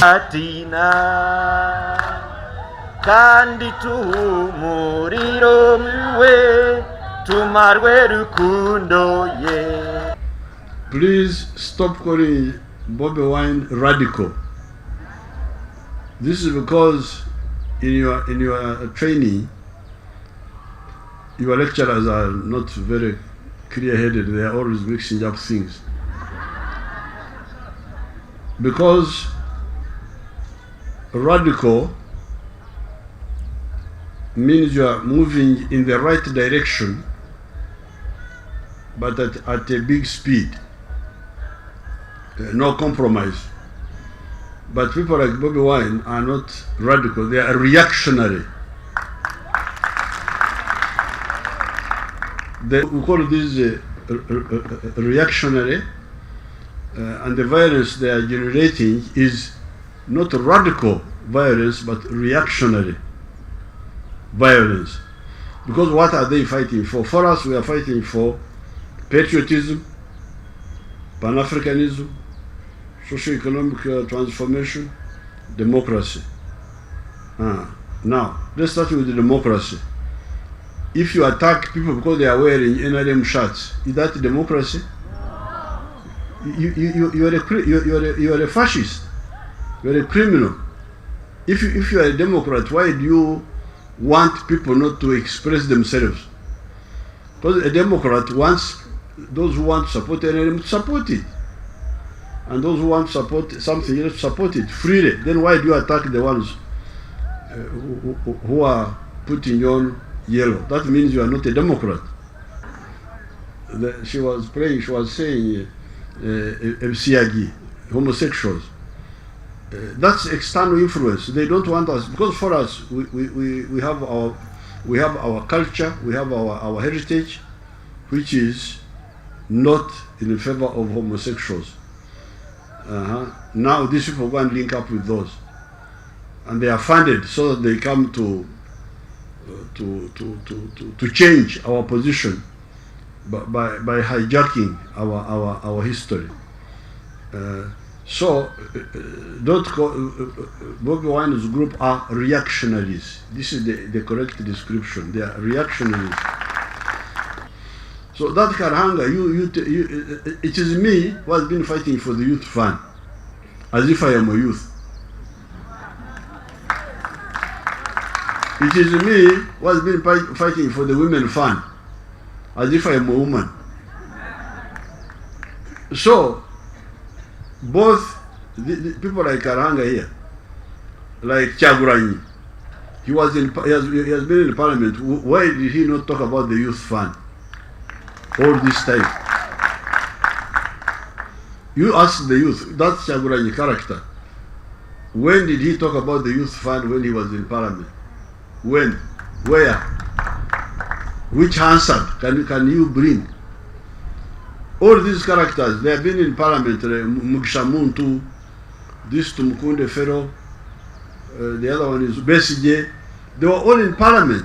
atina kandi tumuriro mwe tumarwe rukundo ye. Please stop calling Bobi Wine radical. This is because in your training, your lecturers are not very clear-headed. They are always mixing up things. Because radical means you are moving in the right direction, but at a big speed. No compromise. But people like Bobi Wine are not radical, they are reactionary. We call this reactionary, and the violence they are generating is not radical violence, but reactionary violence. Because what are they fighting for? For us, we are fighting for patriotism, Pan-Africanism, socio-economic transformation, democracy. Now, let's start with the democracy. If you attack people because they are wearing NRM shirts, is that democracy? You are a fascist. You are a criminal. If you are a Democrat, why do you want people not to express themselves? Because a Democrat wants those who want to support NRM to support it, and those who want to support something else to support it freely. Then why do you attack the ones who are putting on yellow? That means you are not a Democrat. She was saying Msiagi, homosexuals. That's external influence. They don't want us, because for us, we have our culture, we have our heritage, which is not in favor of homosexuals. Now these people go and link up with those, and they are funded so that they come to change our position by hijacking our history. Don't call Bobi Wine's group are reactionaries. This is the correct description. They are reactionaries. So that Karhanga, it is me who has been fighting for the youth fund, as if I am a youth. It is me who has been fighting for the women fund, as if I am a woman. So, both the people like Karhanga here, like Kyagulanyi, he has been in parliament. Why did he not talk about the youth fund all this time? You ask the youth, that's Kyagulanyi character. When did he talk about the youth fund when he was in parliament? When? Where? Which answer can you bring? All these characters, they have been in parliament. Mugisha Muntu, this Tumukunde Fero, the other one is Besigye. They were all in parliament,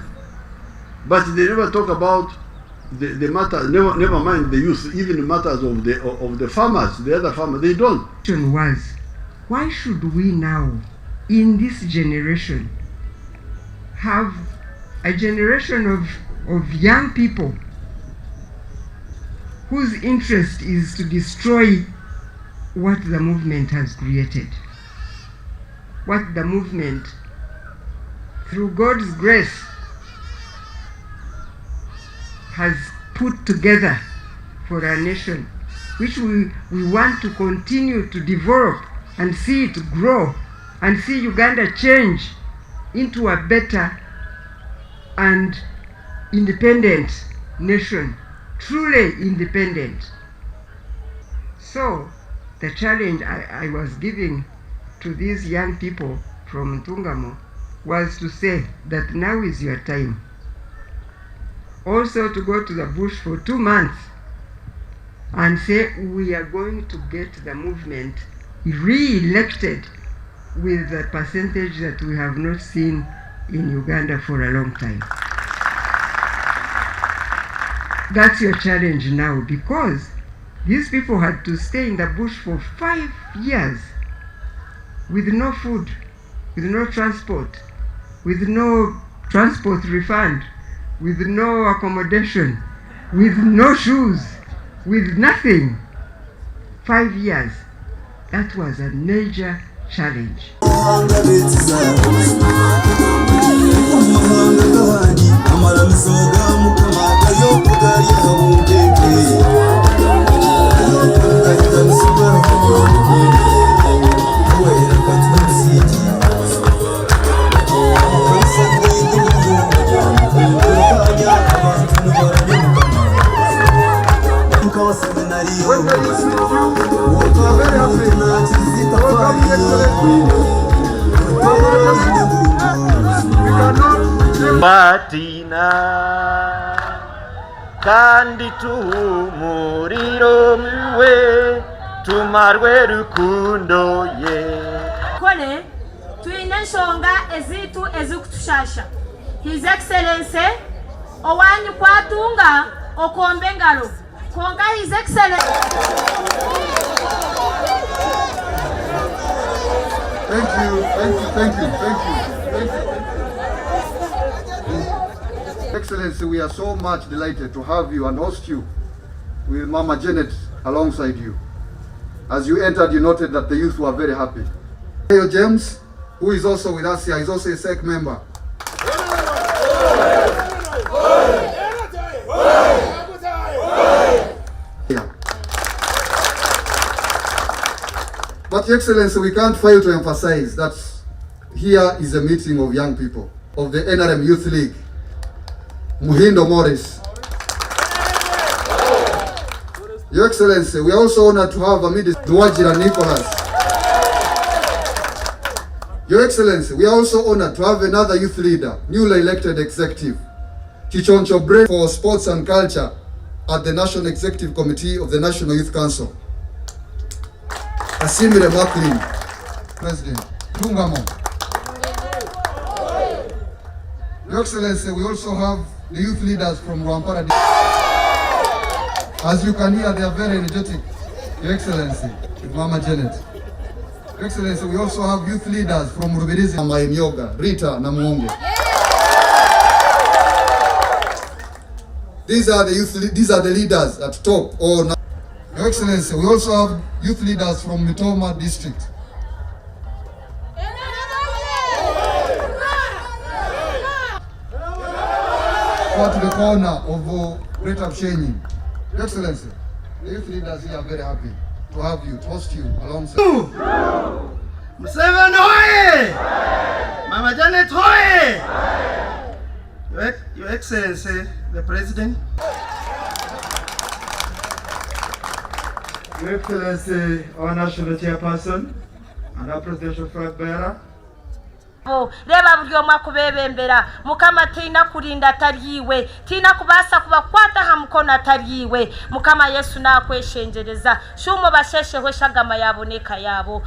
but they never talk about the matter. Never mind the youth, even the matters of the farmers, the other farmers. They don't. The question was, why should we now, in this generation, have a generation of young people whose interest is to destroy what the movement has created, what the movement, through God's grace, has put together for our nation, which we want to continue to develop and see it grow and see Uganda change into a better and independent nation, truly independent. So the challenge I was giving to these young people from Ntungamo was to say that now is your time. Also to go to the bush for 2 months and say we are going to get the movement re-elected with a percentage that we have not seen in Uganda for a long time. That's your challenge now, because these people had to stay in the bush for 5 years with no food, with no transport, with no transport refund, with no accommodation, with no shoes, with nothing. 5 years. That was a major challenge. Batina kandi tumuriro mwe tumarwe rukundo ye kole tuine nsonga ezitu ezikutushasha. His Excellency owanyu kwatunga okombe ngalo konga His Excellency. Thank you. Excellency, we are so much delighted to have you and host you with Mama Janet alongside you. As you entered, you noted that the youth were very happy. Leo James, who is also with us here, is also a SEC member. But Your Excellency, we can't fail to emphasize that here is a meeting of young people of the NRM Youth League. Muhindo Morris. Your Excellency, we are also honored to have Amid Nwajira Nicholas. Your Excellency, we are also honored to have another youth leader, newly elected executive, Chichoncho Bre for Sports and Culture at the National Executive Committee of the National Youth Council. Asimile Macklin, President. Tungamo. Your Excellency, we also have the youth leaders from Rwampara. As you can hear, they are very energetic. Your Excellency, with Mama Janet. Your Excellency, we also have youth leaders from Rubirizi, Mama Yoga, Rita Namuongo. These are the leaders at top. Your Excellency, we also have youth leaders from Mitoma district. Go to the corner of Greater Shenyi. Your Excellency, the youth leaders here are very happy to have you, to host you alongside. MUSEVENI hoye! Mama Janet hoye! Your Excellency, the President. Your Excellency, our National Chairperson and our Presidential Flag Bearer. Reba buryo makubebembera mukama tina kurinda tariwe tina kubasa kubakwata hamukono atariwe mukama Yesu nakweshengereza shumo bashesheho shagama yaboneka yabo.